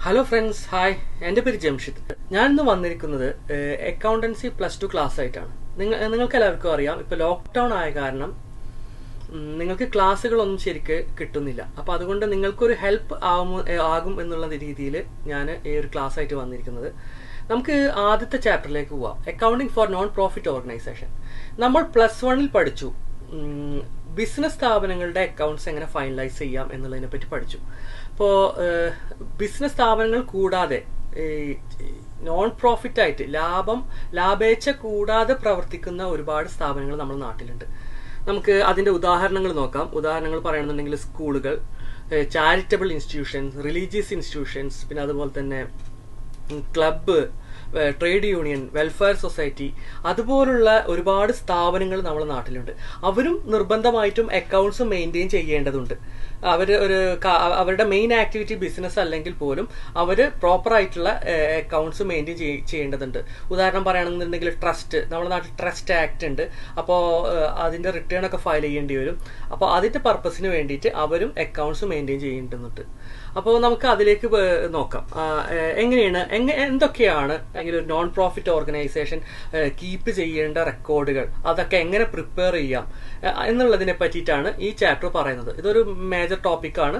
Hello friends, hi. എൻ്റെ പേര് ജംഷിദ്. ഞാനിന്ന് വന്നിരിക്കുന്നത് അക്കൗണ്ടൻസി +2 ക്ലാസ് ആയിട്ടാണ്. നിങ്ങൾക്ക് എല്ലാവർക്കും അറിയാം, ഇപ്പോൾ ലോക്ക്ഡൗൺ ആയ കാരണം നിങ്ങൾക്ക് ക്ലാസ്സുകളൊന്നും ശരിക്ക് കിട്ടുന്നില്ല. അപ്പോൾ അതുകൊണ്ട് നിങ്ങൾക്കൊരു ഹെൽപ്പ് ആകും എന്നുള്ള രീതിയിൽ ഞാൻ ഈ ഒരു ക്ലാസ് ആയിട്ട് വന്നിരിക്കുന്നത്. നമുക്ക് ആദ്യത്തെ ചാപ്റ്ററിലേക്ക് പോവാം. Accounting for non profit organisation. നമ്മൾ +1 പഠിച്ചു ബിസിനസ് സ്ഥാപനങ്ങളുടെ അക്കൗണ്ട്സ് എങ്ങനെ ഫൈനലൈസ് ചെയ്യാം എന്നുള്ളതിനെ പറ്റി പഠിച്ചു. ഇപ്പോൾ ബിസിനസ് സ്ഥാപനങ്ങൾ കൂടാതെ നോൺ പ്രോഫിറ്റ് ആയിട്ട് ലാഭേച്ഛ കൂടാതെ പ്രവർത്തിക്കുന്ന ഒരുപാട് സ്ഥാപനങ്ങൾ നമ്മുടെ നാട്ടിലുണ്ട്. നമുക്ക് അതിന്റെ ഉദാഹരണങ്ങൾ നോക്കാം. ഉദാഹരണങ്ങൾ പറയുകയാണെന്നുണ്ടെങ്കിൽ സ്കൂളുകൾ, ചാരിറ്റബിൾ ഇൻസ്റ്റിറ്റ്യൂഷൻസ്, റിലീജിയസ് ഇൻസ്റ്റിറ്റ്യൂഷൻസ്, പിന്നെ അതുപോലെ തന്നെ club, trade union, welfare society, അതുപോലുള്ള ഒരുപാട് സ്ഥാപനങ്ങൾ നമ്മുടെ നാട്ടിലുണ്ട്. അവരും നിർബന്ധമായിട്ടും അക്കൗണ്ട്സ് മെയിൻറ്റെയിൻ ചെയ്യേണ്ടതുണ്ട്. അവരുടെ മെയിൻ ആക്ടിവിറ്റി ബിസിനസ് അല്ലെങ്കിൽ പോലും അവര് പ്രോപ്പർ ആയിട്ടുള്ള അക്കൗണ്ട്സ് മെയിൻറ്റെയിൻ ചെയ്യേണ്ടതുണ്ട്. ഉദാഹരണം പറയുകയാണെന്നുണ്ടെങ്കിൽ ട്രസ്റ്റ്, നമ്മുടെ നാട്ടിൽ ട്രസ്റ്റ് ആക്ട് ഉണ്ട്. അപ്പോൾ അതിന്റെ റിട്ടേൺ ഒക്കെ ഫയൽ ചെയ്യേണ്ടി വരും. അപ്പോൾ അതിന്റെ പർപ്പസിന് വേണ്ടിയിട്ട് അവരും അക്കൗണ്ട്സ് മെയിൻറ്റെയിൻ ചെയ്യേണ്ടതുണ്ട്. അപ്പോൾ നമുക്ക് അതിലേക്ക് നോക്കാം. എന്തൊക്കെയാണ് അല്ലെങ്കിൽ ഒരു നോൺ പ്രോഫിറ്റ് ഓർഗനൈസേഷൻ കീപ്പ് ചെയ്യേണ്ട റെക്കോർഡുകൾ, അതൊക്കെ എങ്ങനെ പ്രിപ്പയർ ചെയ്യാം എന്നുള്ളതിനെ പറ്റിയിട്ടാണ് ഈ ചാപ്റ്റർ പറയുന്നത്. ഇതൊരു മേജർ ടോപ്പിക്കാണ്.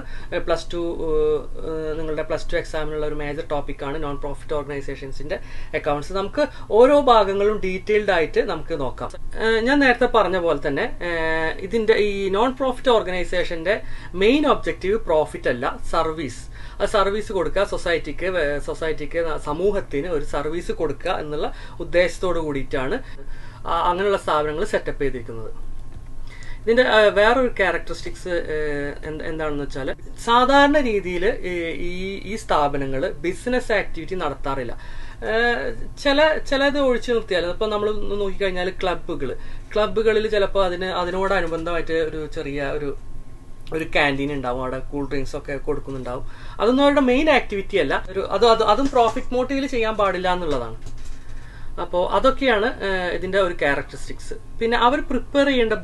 നിങ്ങളുടെ +2 എക്സാമിനുള്ള ഒരു മേജർ ടോപ്പിക്കാണ് നോൺ പ്രോഫിറ്റ് ഓർഗനൈസേഷൻസിന്റെ അക്കൗണ്ട്സ്. നമുക്ക് ഓരോ ഭാഗങ്ങളും ഡീറ്റെയിൽഡ് ആയിട്ട് നമുക്ക് നോക്കാം. ഞാൻ നേരത്തെ പറഞ്ഞ പോലെ തന്നെ ഇതിന്റെ ഈ നോൺ പ്രോഫിറ്റ് ഓർഗനൈസേഷന്റെ മെയിൻ ഒബ്ജക്റ്റീവ് പ്രോഫിറ്റ് അല്ല, സർവീസ് കൊടുക്കുക, സൊസൈറ്റിക്ക് സമൂഹത്തിന് ഒരു സർവീസ് കൊടുക്കുക എന്നുള്ള ഉദ്ദേശത്തോടു കൂടിയിട്ടാണ് അങ്ങനെയുള്ള സ്ഥാപനങ്ങൾ സെറ്റപ്പ് ചെയ്തിരിക്കുന്നത്. ഇതിന്റെ വേറൊരു ക്യാരക്ടറിസ്റ്റിക്സ് എന്താണെന്ന് വെച്ചാൽ, സാധാരണ രീതിയിൽ ഈ സ്ഥാപനങ്ങൾ ബിസിനസ് ആക്ടിവിറ്റി നടത്താറില്ല. ചിലത് ഒഴിച്ചു നിർത്തിയാൽ, ഇപ്പൊ നമ്മൾ നോക്കിക്കഴിഞ്ഞാൽ ക്ലബ്ബുകളിൽ ചിലപ്പോൾ അതിനോടനുബന്ധമായിട്ട് ഒരു ചെറിയ ഒരു ക്യാൻറ്റീൻ ഉണ്ടാവും. അവിടെ കൂൾ ഡ്രിങ്ക്സ് ഒക്കെ കൊടുക്കുന്നുണ്ടാവും. അതൊന്നും അവരുടെ മെയിൻ ആക്ടിവിറ്റി അല്ല. അതും പ്രോഫിറ്റ് മോട്ടീവിൽ ചെയ്യാൻ പാടില്ല എന്നുള്ളതാണ്. അപ്പോൾ അതൊക്കെയാണ് ഇതിന്റെ ഒരു ക്യാരക്ടറിസ്റ്റിക്സ്. പിന്നെ അവർ പ്രിപ്പയർ ചെയ്യേണ്ട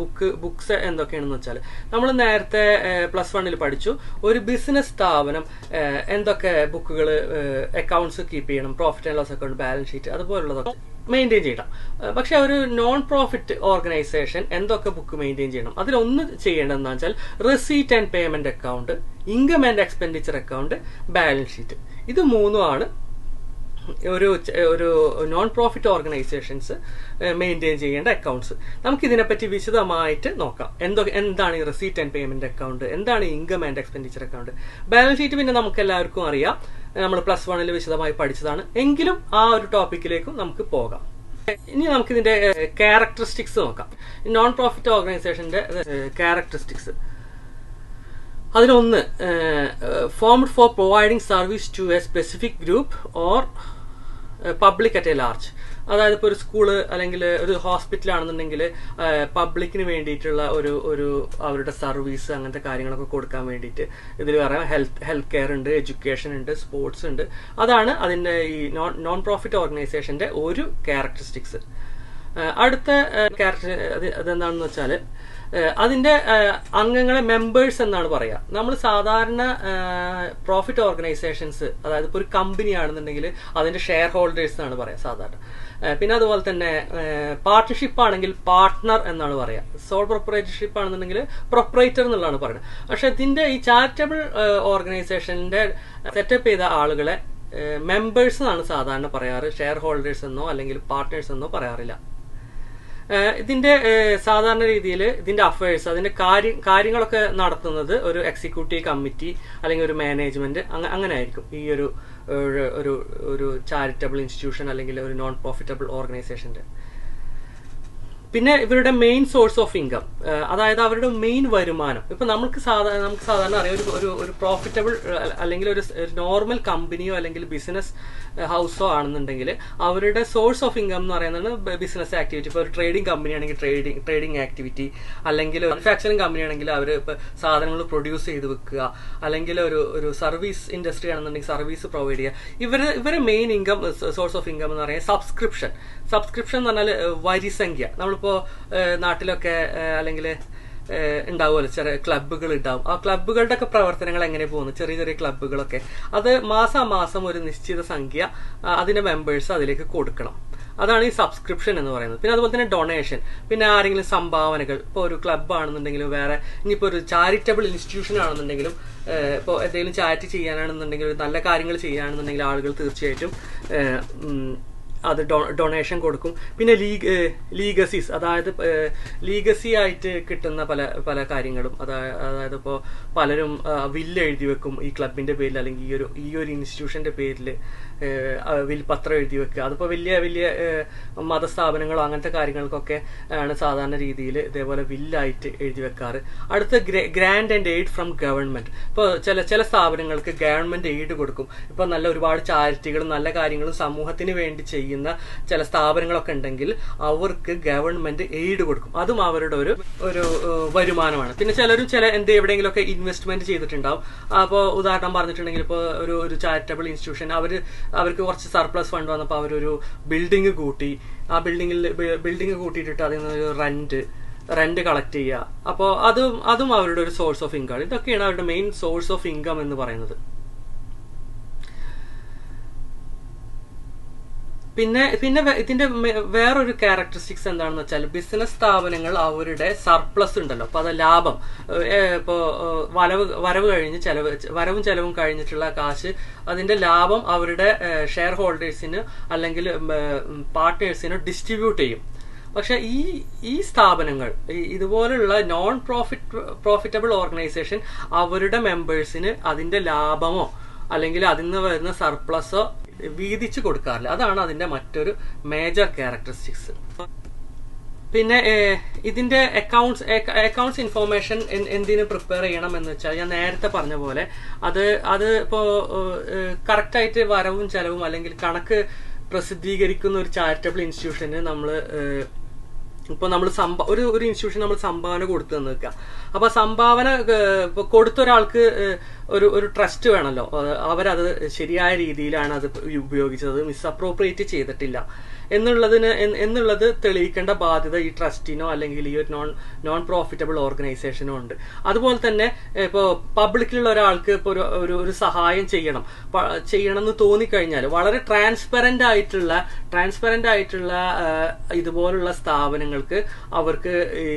ബുക്സ് എന്തൊക്കെയാണെന്ന് വെച്ചാൽ, നമ്മൾ നേരത്തെ +1 പഠിച്ചു ഒരു ബിസിനസ് സ്ഥാപനം എന്തൊക്കെ ബുക്കുകൾ, അക്കൗണ്ട്സ് കീപ്പ് ചെയ്യണം, profit and loss account, balance sheet, അതുപോലുള്ളതൊക്കെ മെയിൻറ്റെയിൻ ചെയ്യണം. പക്ഷെ ഒരു നോൺ പ്രോഫിറ്റ് ഓർഗനൈസേഷൻ എന്തൊക്കെ ബുക്ക് മെയിൻറ്റെയിൻ ചെയ്യണം? അതിലൊന്ന് ചെയ്യേണ്ടതെന്ന് വെച്ചാൽ receipt and payment account, income and expenditure account, balance sheet. ഇത് മൂന്നുമാണ് ഒരു നോൺ പ്രോഫിറ്റ് ഓർഗനൈസേഷൻസ് മെയിൻറ്റെയിൻ ചെയ്യേണ്ട അക്കൗണ്ട്സ്. നമുക്ക് ഇതിനെപ്പറ്റി വിശദമായിട്ട് നോക്കാം. എന്താണ് ഈ റെസീറ്റ് ആൻഡ് പേയ്മെന്റ് അക്കൗണ്ട്, എന്താണ് income and expenditure account, balance sheet പിന്നെ നമുക്ക് എല്ലാവർക്കും അറിയാം, നമ്മൾ +1 വിശദമായി പഠിച്ചതാണ്. എങ്കിലും ആ ഒരു ടോപ്പിക്കിലേക്കും നമുക്ക് പോകാം. ഇനി നമുക്ക് ഇതിന്റെ ക്യാരക്ടറിസ്റ്റിക്സ് നോക്കാം. നോൺ പ്രോഫിറ്റ് ഓർഗനൈസേഷന്റെ ക്യാരക്ടറിസ്റ്റിക്സ്. അതിലൊന്ന്, formed for providing service to a specific group or public at a large. അതായത് ഇപ്പോൾ ഒരു സ്കൂള് അല്ലെങ്കിൽ ഒരു ഹോസ്പിറ്റൽ ആണെന്നുണ്ടെങ്കിൽ പബ്ലിക്കിന് വേണ്ടിയിട്ടുള്ള ഒരു അവരുടെ സർവീസ്, അങ്ങനത്തെ കാര്യങ്ങളൊക്കെ കൊടുക്കാൻ വേണ്ടിയിട്ട് ഇതിൽ പറയാം ഹെൽത്ത് കെയർ ഉണ്ട്, എഡ്യൂക്കേഷൻ ഉണ്ട്, സ്പോർട്സ് ഉണ്ട്. അതാണ് അതിന്റെ ഈ നോൺ പ്രോഫിറ്റ് ഓർഗനൈസേഷന്റെ ഒരു ക്യാരക്ടറിസ്റ്റിക്സ്. അടുത്ത അതെന്താണെന്ന് വെച്ചാൽ, അതിന്റെ അംഗങ്ങളെ മെമ്പേഴ്സ് എന്നാണ് പറയാ. നമ്മൾ സാധാരണ പ്രോഫിറ്റ് ഓർഗനൈസേഷൻസ്, അതായത് ഇപ്പോൾ ഒരു കമ്പനി ആണെന്നുണ്ടെങ്കിൽ അതിന്റെ ഷെയർ ഹോൾഡേഴ്സ് എന്നാണ് പറയാ സാധാരണ. പിന്നെ അതുപോലെ തന്നെ പാർട്ട്ണർഷിപ്പ് ആണെങ്കിൽ പാർട്ട്ണർ എന്നാണ് പറയാ. സോൾ പ്രൊപ്പറേറ്റർഷിപ്പ് ആണെന്നുണ്ടെങ്കിൽ പ്രൊപ്പറേറ്റർ എന്നുള്ളതാണ് പറയുന്നത്. പക്ഷെ ഇതിന്റെ ഈ ചാരിറ്റബിൾ ഓർഗനൈസേഷന്റെ സെറ്റപ്പ് ചെയ്ത ആളുകളെ മെമ്പേഴ്സ് എന്നാണ് സാധാരണ പറയാറ്. ഷെയർ ഹോൾഡേഴ്സ് എന്നോ അല്ലെങ്കിൽ പാർട്ട്നേഴ്സ് എന്നോ പറയാറില്ല. ഇതിന്റെ സാധാരണ രീതിയിൽ ഇതിന്റെ അഫയേഴ്സ്, അതിന്റെ കാര്യങ്ങളൊക്കെ നടത്തുന്നത് ഒരു എക്സിക്യൂട്ടീവ് കമ്മിറ്റി അല്ലെങ്കിൽ ഒരു മാനേജ്മെന്റ്, അങ്ങനെ ആയിരിക്കും ഈ ഒരു ചാരിറ്റബിൾ ഇൻസ്റ്റിറ്റ്യൂഷൻ അല്ലെങ്കിൽ ഒരു നോൺ പ്രോഫിറ്റബിൾ ഓർഗനൈസേഷന്റെ. പിന്നെ ഇവരുടെ മെയിൻ സോഴ്സ് ഓഫ് ഇൻകം, അതായത് അവരുടെ മെയിൻ വരുമാനം. ഇപ്പൊ നമുക്ക് സാധാരണ അറിയാം, ഒരു പ്രോഫിറ്റബിൾ അല്ലെങ്കിൽ ഒരു നോർമൽ കമ്പനിയോ അല്ലെങ്കിൽ ബിസിനസ് ഹൗസോ ആണെന്നുണ്ടെങ്കിൽ അവരുടെ സോഴ്സ് ഓഫ് ഇൻകം എന്ന് പറയുന്നത് ബിസിനസ് ആക്ടിവിറ്റി. ഇപ്പോൾ ഒരു ട്രേഡിംഗ് കമ്പനി ആണെങ്കിൽ ട്രേഡിംഗ് ആക്ടിവിറ്റി, അല്ലെങ്കിൽ മാനുഫാക്ചറിംഗ് കമ്പനി ആണെങ്കിൽ അവർ ഇപ്പോൾ സാധനങ്ങൾ പ്രൊഡ്യൂസ് ചെയ്ത് വെക്കുക, അല്ലെങ്കിൽ ഒരു സർവീസ് ഇൻഡസ്ട്രി ആണെന്നുണ്ടെങ്കിൽ സർവീസ് പ്രൊവൈഡ് ചെയ്യുക. ഇവരെ main income, source of income എന്ന് പറയുന്നത് സബ്സ്ക്രിപ്ഷൻ എന്ന് പറഞ്ഞാൽ വരിസംഖ്യ. നമ്മളിപ്പോ നാട്ടിലൊക്കെ അല്ലെങ്കിൽ ഉണ്ടാവുമല്ലോ, ചെറിയ ക്ലബ്ബുകൾ ഉണ്ടാവും. ആ ക്ലബ്ബുകളുടെ ഒക്കെ പ്രവർത്തനങ്ങൾ എങ്ങനെ പോകുന്നു, ചെറിയ ചെറിയ ക്ലബ്ബുകളൊക്കെ, അത് മാസാമാസം ഒരു നിശ്ചിത സംഖ്യ അതിന്റെ മെമ്പേഴ്സ് അതിലേക്ക് കൊടുക്കണം. അതാണ് ഈ സബ്സ്ക്രിപ്ഷൻ എന്ന് പറയുന്നത്. പിന്നെ അതുപോലെ തന്നെ ഡൊണേഷൻ, പിന്നെ ആരെങ്കിലും സംഭാവനകൾ, ഇപ്പോൾ ഒരു ക്ലബ്ബ് ആണെന്നുണ്ടെങ്കിലും, വേറെ ഇനിയിപ്പോൾ ഒരു ചാരിറ്റബിൾ ഇൻസ്റ്റിറ്റ്യൂഷൻ ആണെന്നുണ്ടെങ്കിലും, ഇപ്പോൾ എന്തെങ്കിലും ചാരിറ്റി ചെയ്യാനാണെന്നുണ്ടെങ്കിൽ, നല്ല കാര്യങ്ങൾ ചെയ്യാനാണെന്നുണ്ടെങ്കിൽ ആളുകൾ തീർച്ചയായിട്ടും അത് ഡൊണേഷൻ കൊടുക്കും. പിന്നെ ലീഗസീസ്, അതായത് ലീഗസി ആയിട്ട് കിട്ടുന്ന പല പല കാര്യങ്ങളും, അതായത് ഇപ്പോൾ പലരും വില്ല് എഴുതി വെക്കും ഈ ക്ലബിന്റെ പേരിൽ, അല്ലെങ്കിൽ ഈ ഒരു ഇൻസ്റ്റിറ്റ്യൂഷന്റെ പേരിൽ വിൽപത്രം എഴുതി വെക്കുക. അതിപ്പോൾ വലിയ വലിയ മതസ്ഥാപനങ്ങളോ അങ്ങനത്തെ കാര്യങ്ങൾക്കൊക്കെ ആണ് സാധാരണ രീതിയിൽ ഇതേപോലെ വില്ലായിട്ട് എഴുതി വെക്കാറ്. അടുത്ത grand and aid from government. ഇപ്പോൾ ചില സ്ഥാപനങ്ങൾക്ക് ഗവൺമെന്റ് എയ്ഡ് കൊടുക്കും. ഇപ്പോൾ നല്ല ഒരുപാട് ചാരിറ്റികളും നല്ല കാര്യങ്ങളും സമൂഹത്തിന് വേണ്ടി ചെയ്യുന്ന ചില സ്ഥാപനങ്ങളൊക്കെ ഉണ്ടെങ്കിൽ അവർക്ക് ഗവൺമെന്റ് എയ്ഡ് കൊടുക്കും. അതും അവരുടെ ഒരു വരുമാനമാണ്. പിന്നെ ചിലരും എവിടെയെങ്കിലുമൊക്കെ ഇൻവെസ്റ്റ്മെന്റ് ചെയ്തിട്ടുണ്ടാവും. അപ്പോൾ ഉദാഹരണം പറഞ്ഞിട്ടുണ്ടെങ്കിൽ, ഇപ്പോൾ ഒരു ചാരിറ്റബിൾ ഇൻസ്റ്റിറ്റ്യൂഷൻ അവർക്ക് കുറച്ച് സർപ്ലസ് ഫണ്ട് വന്നപ്പോൾ അവരൊരു ബിൽഡിംഗ് കൂട്ടി. ആ ബിൽഡിംഗ് കൂട്ടിയിട്ടിട്ട് അതിൽ നിന്ന് റെന്റ് കളക്ട് ചെയ്യുക. അപ്പോൾ അതും അവരുടെ ഒരു സോഴ്സ് ഓഫ് ഇൻകം. ഇതൊക്കെയാണ് അവരുടെ മെയിൻ സോഴ്സ് ഓഫ് ഇൻകം എന്ന് പറയുന്നത്. പിന്നെ ഇതിന്റെ വേറൊരു ക്യാരക്ടറിസ്റ്റിക്സ് എന്താണെന്ന് വെച്ചാൽ, ബിസിനസ് സ്ഥാപനങ്ങൾ അവരുടെ സർപ്ലസ് ഉണ്ടല്ലോ, അപ്പൊ അത് ലാഭം, ഇപ്പോ വരവും ചെലവും കഴിഞ്ഞിട്ടുള്ള കാശ്, അതിന്റെ ലാഭം അവരുടെ ഷെയർ ഹോൾഡേഴ്സിന് അല്ലെങ്കിൽ പാർട്ട്നേഴ്സിന് ഡിസ്ട്രിബ്യൂട്ട് ചെയ്യും. പക്ഷെ ഈ സ്ഥാപനങ്ങൾ, ഇതുപോലുള്ള നോൺ പ്രോഫിറ്റബിൾ ഓർഗനൈസേഷൻ അവരുടെ മെമ്പേഴ്സിന് അതിന്റെ ലാഭമോ അല്ലെങ്കിൽ അതിൽ നിന്ന് വരുന്ന സർപ്ലസോ വീതിച്ചു കൊടുക്കാറില്ല. അതാണ് അതിന്റെ മറ്റൊരു മേജർ ക്യാരക്ടറിസ്റ്റിക്സ്. പിന്നെ ഇതിന്റെ അക്കൗണ്ട്സ് ഇൻഫോർമേഷൻ എന്തിനു പ്രിപ്പയർ ചെയ്യണം എന്ന് വെച്ചാൽ, ഞാൻ നേരത്തെ പറഞ്ഞ പോലെ അത് ഇപ്പോ കറക്റ്റായിട്ട് വരവും ചെലവും അല്ലെങ്കിൽ കണക്ക് പ്രസിദ്ധീകരിക്കുന്ന ഒരു ചാരിറ്റബിൾ ഇൻസ്റ്റിറ്റ്യൂഷന് ഇപ്പോൾ നമ്മൾ ഒരു ഇൻസ്റ്റിറ്റ്യൂഷൻ നമ്മൾ സംഭാവന കൊടുത്തു എന്ന് വെക്കുക. അപ്പൊ സംഭാവന ഇപ്പൊ കൊടുത്ത ഒരാൾക്ക് ഒരു ട്രസ്റ്റ് വേണമല്ലോ, അവരത് ശരിയായ രീതിയിലാണ് അത് ഉപയോഗിച്ചത്, മിസ്അപ്രോപ്രിയേറ്റ് ചെയ്തിട്ടില്ല എന്നുള്ളത് തെളിയിക്കേണ്ട ബാധ്യത ഈ ട്രസ്റ്റിനോ അല്ലെങ്കിൽ ഈ ഒരു നോൺ പ്രോഫിറ്റബിൾ ഓർഗനൈസേഷനോ ഉണ്ട്. അതുപോലെ തന്നെ ഇപ്പോൾ പബ്ലിക്കിലുള്ള ഒരാൾക്ക് ഇപ്പോൾ ഒരു സഹായം ചെയ്യണം എന്ന് തോന്നിക്കഴിഞ്ഞാൽ വളരെ ട്രാൻസ്പെറന്റ് ആയിട്ടുള്ള ഇതുപോലുള്ള സ്ഥാപനങ്ങൾക്ക് അവർക്ക്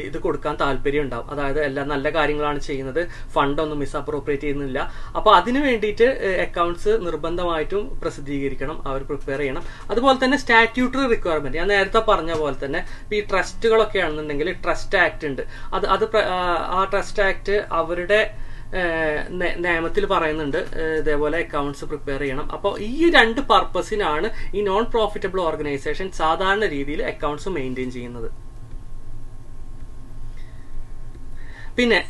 ഇത് കൊടുക്കാൻ താല്പര്യം ഉണ്ടാവും. അതായത് എല്ലാം നല്ല കാര്യങ്ങളാണ് ചെയ്യുന്നത്, ഫണ്ടൊന്നും മിസ്അപ്രോപ്രിയേറ്റ് ചെയ്യുന്നില്ല. അപ്പൊ അതിനു വേണ്ടിയിട്ട് അക്കൗണ്ട്സ് നിർബന്ധമായിട്ടും പ്രസിദ്ധീകരിക്കണം, അവർ പ്രിപ്പയർ ചെയ്യണം. അതുപോലെ തന്നെ സ്റ്റാറ്റ്യൂട്ടറി റിക്വയർമെന്റ്, ഞാൻ നേരത്തെ പറഞ്ഞ പോലെ തന്നെ ഈ ട്രസ്റ്റുകളൊക്കെ ആണെന്നുണ്ടെങ്കിൽ ട്രസ്റ്റ് ആക്ട് ഉണ്ട്. ആ ട്രസ്റ്റ് ആക്ട് അവരുടെ നിയമത്തിൽ പറയുന്നുണ്ട് ഇതേപോലെ അക്കൗണ്ട്സ് പ്രിപ്പയർ ചെയ്യണം. അപ്പോൾ ഈ രണ്ട് പർപ്പസിനാണ് ഈ നോൺ പ്രോഫിറ്റബിൾ ഓർഗനൈസേഷൻ സാധാരണ രീതിയിൽ അക്കൗണ്ട്സ് മെയിൻറ്റെയിൻ ചെയ്യുന്നത്. പിന്നെ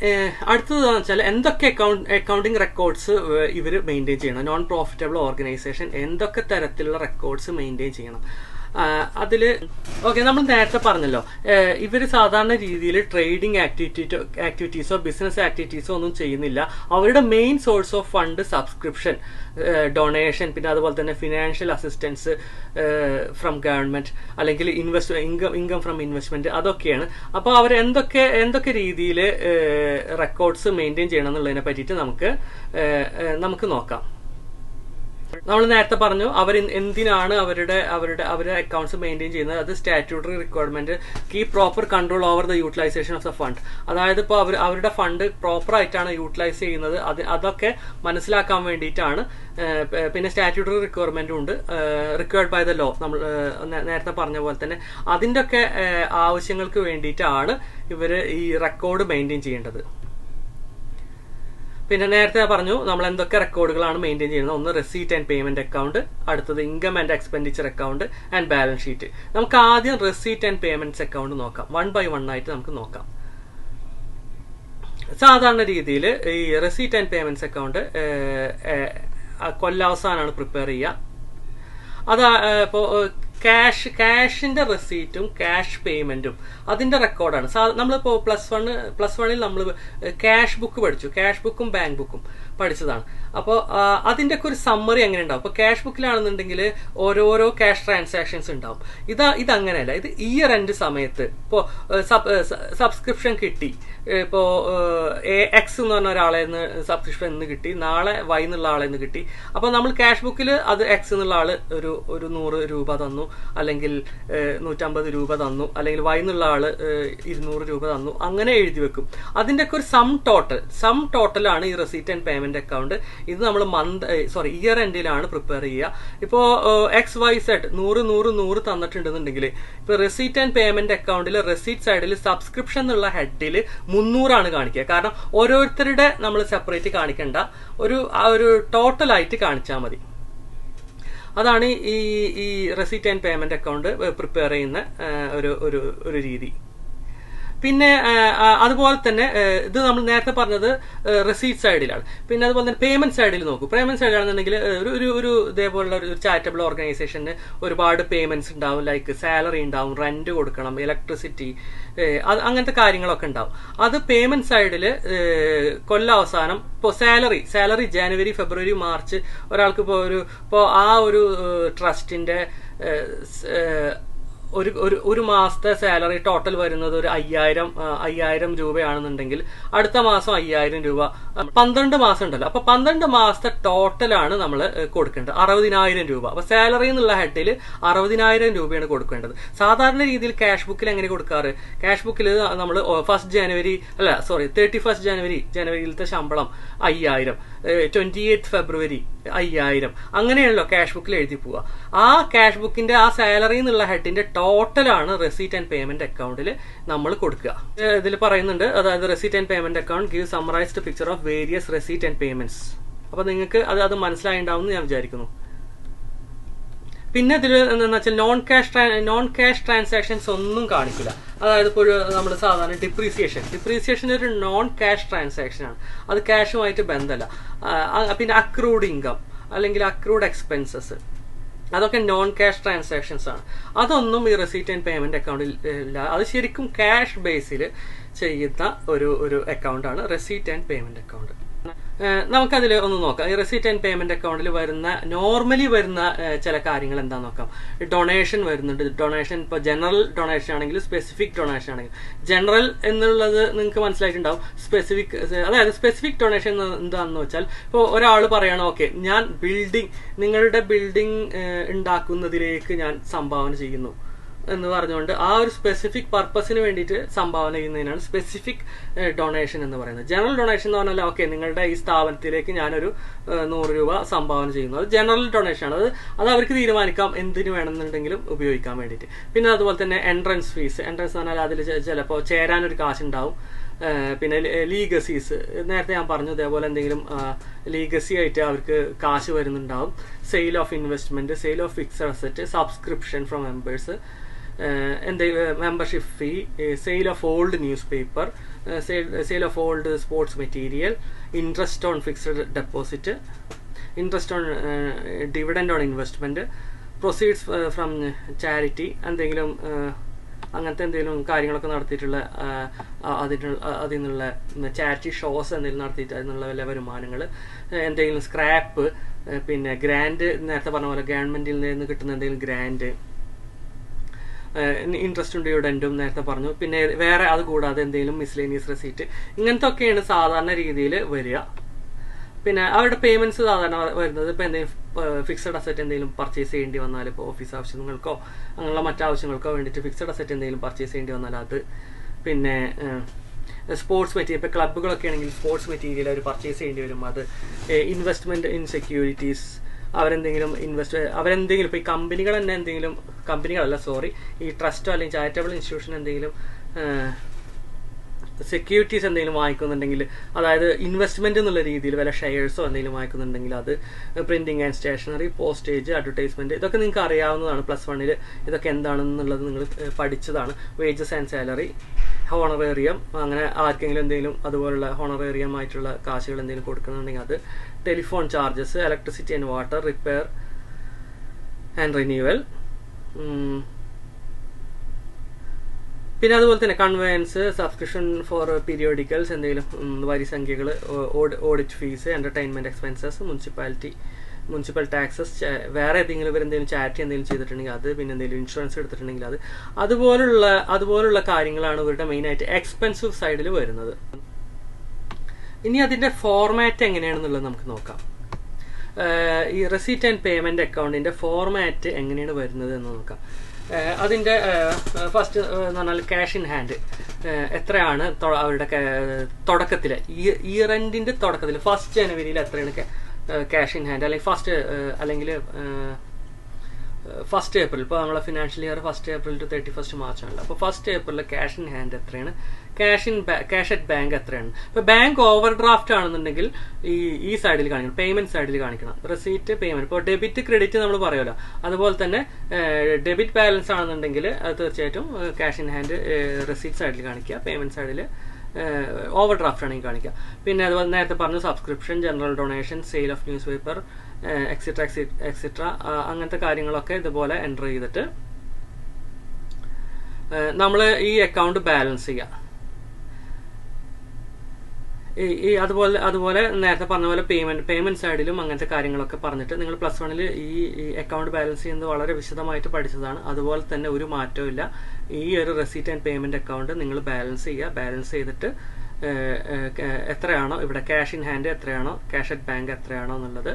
അടുത്തതെന്ന് വെച്ചാൽ എന്തൊക്കെ അക്കൗണ്ടിങ് റെക്കോർഡ്സ് ഇവർ മെയിൻറ്റെയിൻ ചെയ്യണം, നോൺ പ്രോഫിറ്റബിൾ ഓർഗനൈസേഷൻ എന്തൊക്കെ തരത്തിലുള്ള റെക്കോർഡ്സ് മെയിൻറ്റെയിൻ ചെയ്യണം. നമ്മൾ നേരത്തെ പറഞ്ഞല്ലോ, ഇവര് സാധാരണ രീതിയിൽ ട്രേഡിംഗ് ആക്ടിവിറ്റീസോ ബിസിനസ് ആക്ടിവിറ്റീസോ ഒന്നും ചെയ്യുന്നില്ല. അവരുടെ main source of fund subscription, donation, പിന്നെ അതുപോലെ തന്നെ ഫിനാൻഷ്യൽ അസിസ്റ്റൻസ് ഫ്രം ഗവൺമെന്റ് അല്ലെങ്കിൽ ഇൻകം ഫ്രം ഇൻവെസ്റ്റ്മെന്റ്, അതൊക്കെയാണ്. അപ്പോൾ അവർ എന്തൊക്കെ രീതിയിൽ റെക്കോർഡ്സ് മെയിൻറ്റെയിൻ ചെയ്യണം എന്നുള്ളതിനെ പറ്റിയിട്ട് നമുക്ക് നോക്കാം. നമ്മൾ നേരത്തെ പറഞ്ഞു എന്തിനാണ് അവരുടെ അക്കൗണ്ട്സ് മെയിൻറ്റെയിൻ ചെയ്യുന്നത്. അത് statutory requirement, keep proper control over the utilisation of the fund. അതായത് ഇപ്പോൾ അവരുടെ ഫണ്ട് പ്രോപ്പർ ആയിട്ടാണ് യൂട്ടിലൈസ് ചെയ്യുന്നത്, അതൊക്കെ മനസ്സിലാക്കാൻ വേണ്ടിയിട്ടാണ്. പിന്നെ സ്റ്റാറ്റ്യൂട്ടറി റിക്വയർമെന്റും ഉണ്ട്, റിക്വയർഡ് ബൈ ദ ലോ, നമ്മൾ നേരത്തെ പറഞ്ഞ പോലെ തന്നെ അതിൻ്റെ ഒക്കെ ആവശ്യങ്ങൾക്ക് വേണ്ടിയിട്ടാണ് ഇവര് ഈ റെക്കോർഡ് മെയിൻറ്റെയിൻ ചെയ്യേണ്ടത്. പിന്നെ നേരത്തെ പറഞ്ഞു നമ്മൾ എന്തൊക്കെ റെക്കോർഡുകളാണ് മെയിൻറ്റെയിൻ ചെയ്യുന്നത്. ഒന്ന് റെസീറ്റ് ആൻഡ് പേയ്മെന്റ് അക്കൗണ്ട്, അടുത്തത് income and expenditure account and balance sheet. നമുക്ക് ആദ്യം റെസീറ്റ് ആൻഡ് പേയ്മെന്റ്സ് അക്കൗണ്ട് നോക്കാം. 1 by 1 ആയിട്ട് നമുക്ക് നോക്കാം. സാധാരണ രീതിയിൽ ഈ റെസീറ്റ് ആൻഡ് പേയ്മെന്റ്സ് അക്കൗണ്ട് കൊല്ലാവസാനാണ് പ്രിപ്പയർ ചെയ്യുക. അത് ഇപ്പോൾ ക്യാഷിന്റെ റെസീറ്റും ക്യാഷ് പേയ്മെന്റും അതിന്റെ റെക്കോർഡാണ്. നമ്മളിപ്പോ പ്ലസ് വണ്ണിൽ നമ്മൾ ക്യാഷ് ബുക്ക് പഠിച്ചു, ക്യാഷ് ബുക്കും ബാങ്ക് ബുക്കും പഠിച്ചതാണ്. അപ്പോൾ അതിൻ്റെ ഒക്കെ ഒരു സമ്മറി എങ്ങനെ ഉണ്ടാവും. ഇപ്പോൾ ക്യാഷ് ബുക്കിലാണെന്നുണ്ടെങ്കിൽ ഓരോരോ ക്യാഷ് ട്രാൻസാക്ഷൻസ് ഉണ്ടാവും. ഇതങ്ങനെയല്ല. ഇത് ഇയർ എൻഡ് സമയത്ത് ഇപ്പോൾ സബ്സ്ക്രിപ്ഷൻ കിട്ടി, ഇപ്പോൾ എക്സ് എന്ന് പറഞ്ഞ ഒരാളെ നിന്ന് സബ്സ്ക്രിപ്ഷൻ ഇന്ന് കിട്ടി, നാളെ വൈ എന്നുള്ള ആളെ നിന്ന് കിട്ടി. അപ്പോൾ നമ്മൾ ക്യാഷ് ബുക്കിൽ അത് എക്സ് എന്നുള്ള ആള് ഒരു 100 രൂപ തന്നു, അല്ലെങ്കിൽ 150 രൂപ തന്നു, അല്ലെങ്കിൽ വൈ എന്നുള്ള ആള് 200 രൂപ തന്നു, അങ്ങനെ എഴുതി വെക്കും. അതിൻ്റെ ഒക്കെ ഒരു സം ടോട്ടലാണ് ഈ റെസീറ്റ് ആൻഡ് പേയ്മെന്റ് അക്കൗണ്ട്. ഇത് നമ്മൾ ഇയർ എൻഡിലാണ് പ്രിപ്പയർ ചെയ്യുക. ഇപ്പോൾ XYZ 100 തന്നിട്ടുണ്ടെന്നുണ്ടെങ്കിൽ ഇപ്പോൾ റെസീറ്റ് ആൻഡ് പേയ്മെന്റ് അക്കൗണ്ടിൽ റെസീറ്റ് സൈഡിൽ സബ്സ്ക്രിപ്ഷൻ എന്നുള്ള ഹെഡിൽ 300 കാണിക്കുക. കാരണം ഓരോരുത്തരുടെ നമ്മൾ സെപ്പറേറ്റ് കാണിക്കേണ്ട, ഒരു ടോട്ടലായിട്ട് കാണിച്ചാൽ മതി. അതാണ് ഈ receipt and payment account prepare ചെയ്യുന്ന ഒരു രീതി. പിന്നെ അതുപോലെ തന്നെ ഇത് നമ്മൾ നേരത്തെ പറഞ്ഞത് റെസീറ്റ് സൈഡിലാണ്. പിന്നെ അതുപോലെ തന്നെ പേയ്മെന്റ് സൈഡിൽ നോക്കും. പേയ്മെന്റ് സൈഡിലാണെന്നുണ്ടെങ്കിൽ ഒരു ഇതേപോലുള്ള ഒരു ചാരിറ്റബിൾ ഓർഗനൈസേഷന് ഒരുപാട് പേയ്മെന്റ്സ് ഉണ്ടാവും. ലൈക്ക് സാലറി ഉണ്ടാവും, റെന്റ് കൊടുക്കണം, ഇലക്ട്രിസിറ്റി, അങ്ങനത്തെ കാര്യങ്ങളൊക്കെ ഉണ്ടാവും. അത് പേയ്മെന്റ് സൈഡിൽ കൊല്ലാവസാനം ഇപ്പോൾ സാലറി ജനുവരി, ഫെബ്രുവരി, മാർച്ച് ഒരാൾക്ക് ഇപ്പോൾ ആ ഒരു ട്രസ്റ്റിന്റെ ഒരു മാസത്തെ സാലറി ടോട്ടൽ വരുന്നത് ഒരു 5000 രൂപയാണെന്നുണ്ടെങ്കിൽ അടുത്ത മാസം 5000 രൂപ, 12 മാസം ഉണ്ടല്ലോ. അപ്പൊ 12 മാസത്തെ ടോട്ടലാണ് നമ്മൾ കൊടുക്കേണ്ടത് 60000 രൂപ. അപ്പൊ സാലറി എന്നുള്ള ഹെഡിൽ 60000 രൂപയാണ് കൊടുക്കേണ്ടത്. സാധാരണ രീതിയിൽ ക്യാഷ് ബുക്കിൽ എങ്ങനെ കൊടുക്കാറ്? ക്യാഷ് ബുക്കിൽ നമ്മൾ 31 ജനുവരിയിലത്തെ ശമ്പളം 5000, 28 ഫെബ്രുവരി 5000, അങ്ങനെയാണല്ലോ ക്യാഷ് ബുക്കിൽ എഴുതി പോവുക. ആ ക്യാഷ് ബുക്കിന്റെ ആ സാലറി എന്നുള്ള ഹെഡിന്റെ ടോട്ടലാണ് റെസീറ്റ് ആൻഡ് പേയ്മെന്റ് അക്കൗണ്ടിൽ നമ്മൾ കൊടുക്കുക. ഇതിൽ പറയുന്നുണ്ട്, അതായത് receipt and payment account give summarised picture of various receipt and payments. അപ്പൊ നിങ്ങൾക്ക് അത് മനസ്സിലായിണ്ടാവും ഞാൻ വിചാരിക്കുന്നു. പിന്നെ ഇതിൽ എന്താണെന്ന് വെച്ചാൽ നോൺ ക്യാഷ് ട്രാൻസാക്ഷൻസ് ഒന്നും കാണിക്കില്ല. അതായത് ഇപ്പോൾ നമ്മൾ സാധാരണ ഡിപ്രീസിയേഷൻ ഒരു നോൺ ക്യാഷ് ട്രാൻസാക്ഷൻ ആണ്. അത് ക്യാഷുമായിട്ട് ബന്ധമല്ല. പിന്നെ അക്രൂഡ് ഇൻകം അല്ലെങ്കിൽ അക്രൂഡ് എക്സ്പെൻസസ്, അതൊക്കെ നോൺ ക്യാഷ് ട്രാൻസാക്ഷൻസ് ആണ്. അതൊന്നും ഈ റെസീറ്റ് ആൻഡ് പേയ്മെന്റ് അക്കൗണ്ടിൽ ഇല്ല. അത് ശരിക്കും ക്യാഷ് ബേസിൽ ചെയ്യുന്ന ഒരു അക്കൗണ്ടാണ് റെസീറ്റ് ആൻഡ് പേയ്മെന്റ് അക്കൗണ്ട്. നമുക്കതിൽ ഒന്ന് നോക്കാം. ഈ റെസീറ്റ് ആൻഡ് പേയ്മെന്റ് അക്കൗണ്ടിൽ നോർമലി വരുന്ന ചില കാര്യങ്ങൾ എന്താണെന്ന് നോക്കാം. ഡൊണേഷൻ വരുന്നുണ്ട്. ഡൊണേഷൻ ഇപ്പോൾ ജനറൽ ഡൊണേഷൻ ആണെങ്കിലും സ്പെസിഫിക് ഡൊണേഷൻ ആണെങ്കിലും, ജനറൽ എന്നുള്ളത് നിങ്ങൾക്ക് മനസ്സിലായിട്ടുണ്ടാവും. അതായത് സ്പെസിഫിക് ഡൊണേഷൻ എന്താണെന്ന് വെച്ചാൽ, ഇപ്പോൾ ഒരാൾ പറയണം, ഓക്കെ ഞാൻ നിങ്ങളുടെ ബിൽഡിംഗ് ഉണ്ടാക്കുന്നതിലേക്ക് ഞാൻ സംഭാവന ചെയ്യുന്നു എന്ന് പറഞ്ഞുകൊണ്ട് ആ ഒരു സ്പെസിഫിക് പർപ്പസിന് വേണ്ടിയിട്ട് സംഭാവന ചെയ്യുന്നതിനാണ് സ്പെസിഫിക് ഡൊണേഷൻ എന്ന് പറയുന്നത്. ജനറൽ ഡൊണേഷൻ എന്ന് പറഞ്ഞാൽ ഓക്കെ നിങ്ങളുടെ ഈ സ്ഥാപനത്തിലേക്ക് ഞാനൊരു 100 രൂപ സംഭാവന ചെയ്യുന്നു, അത് ജനറൽ ഡൊണേഷൻ ആണ്. അത് അവർക്ക് തീരുമാനിക്കാം എന്തിനു വേണമെന്നുണ്ടെങ്കിലും ഉപയോഗിക്കാൻ വേണ്ടിയിട്ട്. പിന്നെ അതുപോലെ തന്നെ എൻട്രൻസ് എന്ന് പറഞ്ഞാൽ അതിൽ ചിലപ്പോൾ ചേരാനൊരു കാശുണ്ടാവും. പിന്നെ ലീഗസീസ്, നേരത്തെ ഞാൻ പറഞ്ഞു, ഇതേപോലെ എന്തെങ്കിലും ലീഗസി ആയിട്ട് അവർക്ക് കാശ് വരുന്നുണ്ടാവും. Sale of investment, sale of fixed asset, subscription from members, membership fee, sale of old newspaper, sale of old sports material, interest on fixed deposit, interest on dividend on investment, proceeds from charity, എന്തെങ്കിലും അങ്ങനത്തെ എന്തെങ്കിലും കാര്യങ്ങളൊക്കെ നടത്തിയിട്ടുള്ള അതിൽ നിന്നുള്ള charity shows എന്തെങ്കിലും നടത്തിയിട്ട് അതിനുള്ള വല്ല വരുമാനങ്ങൾ, എന്തെങ്കിലും സ്ക്രാപ്പ്, പിന്നെ ഗ്രാൻഡ്, നേരത്തെ പറഞ്ഞ പോലെ ഗവൺമെന്റിൽ നിന്ന് കിട്ടുന്ന എന്തെങ്കിലും ഗ്രാൻഡ്, ഇൻട്രസ്റ്റും ഡിവിഡൻറ്റും നേരത്തെ പറഞ്ഞു. പിന്നെ വേറെ അത് കൂടാതെ എന്തെങ്കിലും മിസ്ലേനിയസ് റെസീറ്റ്, ഇങ്ങനത്തെ ഒക്കെയാണ് സാധാരണ രീതിയിൽ വരിക. പിന്നെ അവരുടെ പേയ്മെന്റ്സ് സാധാരണ വരുന്നത് ഇപ്പോൾ എന്തെങ്കിലും ഫിക്സഡ് അസറ്റ് എന്തെങ്കിലും പർച്ചേസ് ചെയ്യേണ്ടി വന്നാൽ, ഇപ്പോൾ ഓഫീസ് ആവശ്യങ്ങൾക്കോ അങ്ങനെയുള്ള മറ്റാവശ്യങ്ങൾക്കോ വേണ്ടിയിട്ട് ഫിക്സഡ് അസറ്റ് എന്തെങ്കിലും പർച്ചേസ് ചെയ്യേണ്ടി വന്നാൽ അത്, പിന്നെ സ്പോർട്സ് മെറ്റീരിയൽ, ഇപ്പോൾ ക്ലബ്ബുകളൊക്കെ ആണെങ്കിൽ സ്പോർട്സ് മെറ്റീരിയൽ അവർ പർച്ചേസ് ചെയ്യേണ്ടി വരും. അത് ഇൻവെസ്റ്റ്മെന്റ് ഇൻ സെക്യൂരിറ്റീസ്, അവരെന്തെങ്കിലും ഇപ്പോൾ ഈ കമ്പനികൾ തന്നെ എന്തെങ്കിലും, ഈ ട്രസ്റ്റോ അല്ലെങ്കിൽ ചാരിറ്റബിൾ ഇൻസ്റ്റിറ്റ്യൂഷൻ എന്തെങ്കിലും സെക്യൂരിറ്റീസ് എന്തെങ്കിലും വാങ്ങിക്കുന്നുണ്ടെങ്കിൽ, അതായത് ഇൻവെസ്റ്റ്മെന്റ് എന്നുള്ള രീതിയിൽ വല്ല ഷെയർസോ എന്തെങ്കിലും വാങ്ങിക്കുന്നുണ്ടെങ്കിൽ അത്, printing and stationery, postage, advertisement, ഇതൊക്കെ നിങ്ങൾക്ക് അറിയാവുന്നതാണ്. +1 ഇതൊക്കെ എന്താണെന്നുള്ളത് നിങ്ങൾ പഠിച്ചതാണ്. വേജസ് ആൻഡ് സാലറി, ഹോണറേറിയം, അങ്ങനെ ആർക്കെങ്കിലും എന്തെങ്കിലും അതുപോലുള്ള ഹോണറേറിയം ആയിട്ടുള്ള കാശുകൾ എന്തെങ്കിലും കൊടുക്കുന്നുണ്ടെങ്കിൽ അത്, telephone charges, electricity and water, repair and renewal, പിന്നെ അതുപോലെ തന്നെ കൺവെയൻസ്, സബ്സ്ക്രിപ്ഷൻ ഫോർ പീരിയോഡിക്കൽസ്, എന്തെങ്കിലും വരി സംഖ്യകൾ, audit fees, entertainment expenses, municipal taxes, വേറെ ഏതെങ്കിലും ഇവർ എന്തെങ്കിലും ചാരിറ്റി എന്തെങ്കിലും ചെയ്തിട്ടുണ്ടെങ്കിൽ അത്, പിന്നെ എന്തെങ്കിലും ഇൻഷുറൻസ് എടുത്തിട്ടുണ്ടെങ്കിൽ അത്, അതുപോലുള്ള കാര്യങ്ങളാണ് ഇവരുടെ മെയിനായിട്ട് എക്സ്പെൻസീവ് സൈഡിൽ വരുന്നത്. ഇനി അതിന്റെ ഫോർമാറ്റ് എങ്ങനെയാണെന്നുള്ളത് നമുക്ക് നോക്കാം. ഈ റെസീറ്റ് ആൻഡ് പേയ്മെന്റ് അക്കൗണ്ടിന്റെ ഫോർമാറ്റ് എങ്ങനെയാണ് വരുന്നത് എന്ന് നോക്കാം. അതിന്റെ ഫസ്റ്റ് എന്ന് പറഞ്ഞാൽ ക്യാഷ് ഇൻ ഹാൻഡ് എത്രയാണ് അവരുടെ തുടക്കത്തില്, ഇയർ എൻഡിന്റെ തുടക്കത്തിൽ 1 ജനുവരിയിൽ എത്രയാണ് ക്യാഷ് ഇൻ ഹാൻഡ്, അല്ലെങ്കിൽ ഫസ്റ്റ് ഏപ്രിൽ, ഇപ്പോൾ നമ്മളെ financial year 1 April to 31 March ആണല്ലോ. അപ്പോൾ 1 ഏപ്രിൽ ക്യാഷ് ഇൻ ഹാൻഡ് എത്രയാണ്, ക്യാഷ് അറ്റ് ബാങ്ക് എത്രയാണ്. ഇപ്പൊ ബാങ്ക് ഓവർ ഡ്രാഫ്റ്റ് ആണെന്നുണ്ടെങ്കിൽ ഈ സൈഡിൽ കാണിക്കണം, പേയ്മെന്റ് സൈഡിൽ കാണിക്കണം. Receipt, payment. ഇപ്പോൾ ഡെബിറ്റ്, ക്രെഡിറ്റ് നമ്മൾ പറയുമല്ലോ, അതുപോലെ തന്നെ ഡെബിറ്റ് ബാലൻസ് ആണെന്നുണ്ടെങ്കിൽ അത് തീർച്ചയായിട്ടും ക്യാഷ് ഇൻ ഹാൻഡ് റെസീറ്റ് സൈഡിൽ കാണിക്കുക, പേയ്മെന്റ് സൈഡിൽ ഓവർ ഡ്രാഫ്റ്റ് ആണെങ്കിൽ കാണിക്കുക. പിന്നെ അതുപോലെ നേരത്തെ പറഞ്ഞു subscription, general donation, sale of news paper, etcetera അങ്ങനത്തെ കാര്യങ്ങളൊക്കെ ഇതുപോലെ എൻ്റർ ചെയ്തിട്ട് നമ്മൾ ഈ അക്കൗണ്ട് ബാലൻസ് ചെയ്യുക. അതുപോലെ നേരത്തെ പറഞ്ഞ പോലെ പേയ്മെന്റ് സൈഡിലും അങ്ങനത്തെ കാര്യങ്ങളൊക്കെ പറഞ്ഞിട്ട് നിങ്ങൾ +1 ഈ അക്കൗണ്ട് ബാലൻസ് ചെയ്യുന്നത് വളരെ വിശദമായിട്ട് പഠിച്ചതാണ്. അതുപോലെ തന്നെ ഒരു മാറ്റവും ഇല്ല. ഈ ഒരു റെസീറ്റ് ആൻഡ് പേയ്മെന്റ് അക്കൗണ്ട് നിങ്ങൾ ബാലൻസ് ചെയ്യുക. ബാലൻസ് ചെയ്തിട്ട് എത്രയാണോ ഇവിടെ ക്യാഷ് ഇൻ ഹാൻഡ് എത്രയാണോ, ക്യാഷ് അറ്റ് ബാങ്ക് എത്രയാണോ എന്നുള്ളത്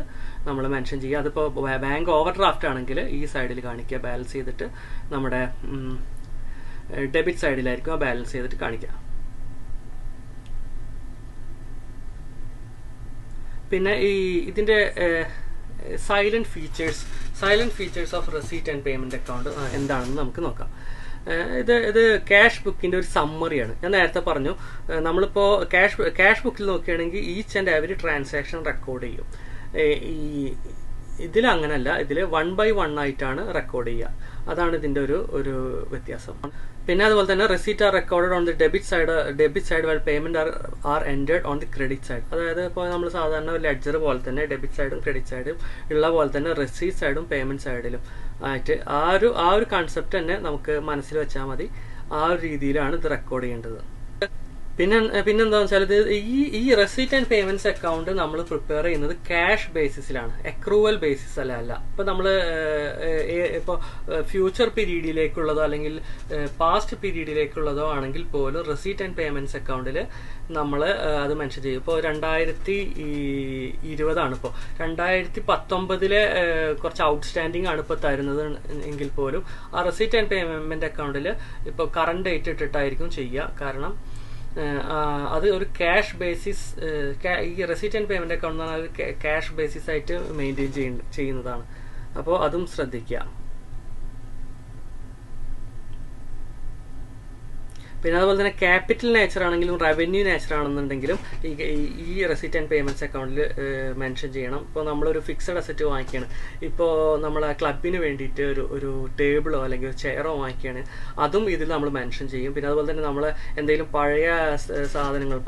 നമ്മൾ മെൻഷൻ ചെയ്യുക. അതിപ്പോൾ ബാങ്ക് ഓവർ ഡ്രാഫ്റ്റ് ആണെങ്കിൽ ഈ സൈഡിൽ കാണിക്കുക, ബാലൻസ് ചെയ്തിട്ട് നമ്മുടെ ഡെബിറ്റ് സൈഡിലായിരിക്കും ബാലൻസ് ചെയ്തിട്ട് കാണിക്കുക. പിന്നെ ഇതിന്റെ silent features of receipt and payment account എന്താണെന്ന് നമുക്ക് നോക്കാം. ഇത് ക്യാഷ് ബുക്കിന്റെ ഒരു സമ്മറിയാണ്. ഞാൻ നേരത്തെ പറഞ്ഞു, നമ്മളിപ്പോ ക്യാഷ് ബുക്കിൽ നോക്കുകയാണെങ്കിൽ each and every transaction record ചെയ്യും. ഇതിൽ അങ്ങനല്ല, ഇതിൽ 1 by 1 ആയിട്ടാണ് റെക്കോർഡ് ചെയ്യുക. അതാണ് ഇതിന്റെ ഒരു വ്യത്യാസം. പിന്നെ അതുപോലെ തന്നെ receipt are recorded on the debit side while payment are entered on the credit side. അതായത് ഇപ്പോൾ നമ്മൾ സാധാരണ ലെഡ്ജർ പോലെ തന്നെ ഡെബിറ്റ് സൈഡും ക്രെഡിറ്റ് സൈഡും ഉള്ള പോലെ തന്നെ റെസീറ്റ് സൈഡും പേയ്മെന്റ് സൈഡിലും ആയിട്ട് ആ ഒരു കൺസെപ്റ്റ് തന്നെ നമുക്ക് മനസ്സിൽ വെച്ചാൽ മതി. ആ ഒരു രീതിയിലാണ് ഇത് റെക്കോർഡ് ചെയ്യേണ്ടത്. പിന്നെന്താണെന്ന് വെച്ചാൽ ഈ റെസീറ്റ് ആൻഡ് പേയ്മെന്റ്സ് അക്കൗണ്ട് നമ്മൾ പ്രിപ്പയർ ചെയ്യുന്നത് ക്യാഷ് ബേസിസിലാണ്, അക്രൂവൽ ബേസിസ് അല്ല. ഇപ്പൊ നമ്മൾ ഇപ്പോൾ ഫ്യൂച്ചർ പീരീഡിലേക്കുള്ളതോ അല്ലെങ്കിൽ പാസ്റ്റ് പീരീഡിലേക്കുള്ളതോ ആണെങ്കിൽ പോലും റെസീറ്റ് ആൻഡ് പേയ്മെന്റ്സ് അക്കൗണ്ടിൽ നമ്മൾ അത് മെൻഷൻ ചെയ്യും. ഇപ്പോൾ 2020 ഇപ്പോൾ 2019 കുറച്ച് ഔട്ട്സ്റ്റാൻഡിങ് ആണ് ഇപ്പോൾ തരുന്നത് എങ്കിൽ പോലും ആ റെസീറ്റ് ആൻഡ് പേയ്മെന്റ് അക്കൗണ്ടിൽ ഇപ്പോൾ കറണ്ട് ഡേറ്റ് ഇട്ടിട്ടായിരിക്കും ചെയ്യുക. കാരണം അത് ഒരു ക്യാഷ് ബേസിസ്, ഈ റെസീറ്റ് ആൻഡ് പേയ്മെന്റ് അക്കൗണ്ട് എന്ന് പറഞ്ഞാൽ ക്യാഷ് ബേസിസ് ആയിട്ട് മെയിൻറ്റെയിൻ ചെയ്യുന്നതാണ്. അപ്പോൾ അതും ശ്രദ്ധിക്കുക. പിന്നെ അതുപോലെ തന്നെ ക്യാപിറ്റൽ നേച്ചർ ആണെങ്കിലും റവന്യൂ നേച്ചർ ആണെന്നുണ്ടെങ്കിലും ഈ റെസീറ്റ് ആൻഡ് പേയ്മെന്റ്സ് അക്കൗണ്ടിൽ മെൻഷൻ ചെയ്യണം. ഇപ്പോൾ നമ്മളൊരു ഫിക്സഡ് അസറ്റ് വാങ്ങിക്കുകയാണ്, ഇപ്പോൾ നമ്മൾ ക്ലബിന് വേണ്ടിയിട്ട് ഒരു ടേബിളോ അല്ലെങ്കിൽ ഒരു ചെയറോ വാങ്ങിക്കുകയാണ്, അതും ഇതിൽ നമ്മൾ മെൻഷൻ ചെയ്യും. പിന്നെ അതുപോലെ തന്നെ നമ്മൾ എന്തെങ്കിലും പഴയ സാധനങ്ങൾ,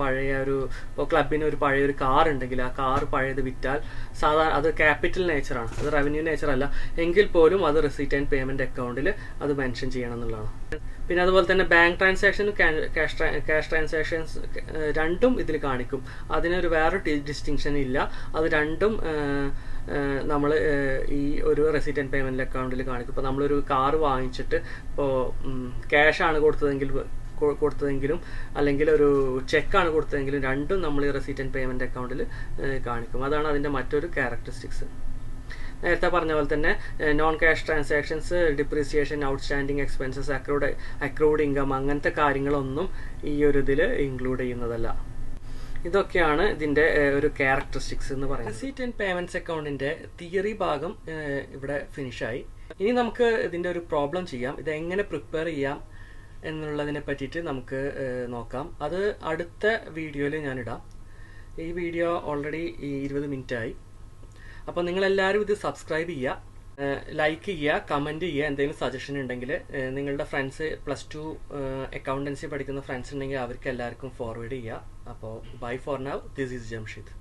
ഇപ്പോൾ ക്ലബിന് പഴയൊരു കാർ ഉണ്ടെങ്കിൽ ആ കാർ പഴയത് വിറ്റാൽ സാധാരണ അത് ക്യാപിറ്റൽ നേച്ചറാണ്, അത് റവന്യൂ നേച്ചർ അല്ല. എങ്കിൽ പോലും അത് റെസീറ്റ് ആൻഡ് പേയ്മെന്റ് അക്കൗണ്ടിൽ അത് മെൻഷൻ ചെയ്യണം എന്നുള്ളതാണ്. പിന്നെ അതുപോലെ തന്നെ ബാങ്ക് ട്രാൻസാക്ഷനും ക്യാഷ് ട്രാൻസാക്ഷൻസ് രണ്ടും ഇതിൽ കാണിക്കും. അതിനൊരു വേറെ ഡിസ്റ്റിങ്ഷൻ ഇല്ല. അത് രണ്ടും നമ്മൾ ഈ ഒരു റെസീറ്റ് ആൻഡ് പേയ്മെന്റ് അക്കൗണ്ടിൽ കാണിക്കും. ഇപ്പോൾ നമ്മളൊരു കാർ വാങ്ങിച്ചിട്ട് ഇപ്പോൾ ക്യാഷാണ് കൊടുത്തതെങ്കിലും അല്ലെങ്കിൽ ഒരു ചെക്കാണ് കൊടുത്തതെങ്കിലും രണ്ടും നമ്മൾ ഈ റെസീറ്റ് ആൻഡ് പേയ്മെന്റ് അക്കൗണ്ടിൽ കാണിക്കും. അതാണ് അതിന്റെ മറ്റൊരു ക്യാരക്ടറിസ്റ്റിക്സ്. നേരത്തെ പറഞ്ഞ പോലെ തന്നെ non cash transactions, depreciation, outstanding expenses, accrued income അങ്ങനത്തെ കാര്യങ്ങളൊന്നും ഈ ഒരു ഇതിൽ ഇൻക്ലൂഡ് ചെയ്യുന്നതല്ല. ഇതൊക്കെയാണ് ഇതിന്റെ ഒരു ക്യാരക്ടറിസ്റ്റിക്സ് എന്ന് പറയുന്നത്. റെസീറ്റ് ആൻഡ് പേയ്മെന്റ്സ് അക്കൗണ്ടിന്റെ തിയറി ഭാഗം ഇവിടെ ഫിനിഷായി. ഇനി നമുക്ക് ഇതിന്റെ ഒരു പ്രോബ്ലം ചെയ്യാം. ഇത് എങ്ങനെ പ്രിപ്പയർ ചെയ്യാം എന്നുള്ളതിനെ പറ്റിയിട്ട് നമുക്ക് നോക്കാം. അത് അടുത്ത വീഡിയോയിൽ ഞാനിടാം. ഈ വീഡിയോ ഓൾറെഡി 20 മിനിറ്റ് ആയി. അപ്പോൾ നിങ്ങളെല്ലാവരും ഇത് സബ്സ്ക്രൈബ് ചെയ്യുക, ലൈക്ക് ചെയ്യുക, കമൻറ്റ് ചെയ്യുക. എന്തെങ്കിലും സജഷൻ ഉണ്ടെങ്കിൽ നിങ്ങളുടെ ഫ്രണ്ട്സ് +2 അക്കൗണ്ടൻസി പഠിക്കുന്ന ഫ്രണ്ട്സ് ഉണ്ടെങ്കിൽ അവർക്ക് എല്ലാവർക്കും ഫോർവേഡ് ചെയ്യുക. അപ്പോൾ bye for now, this is Jamshid.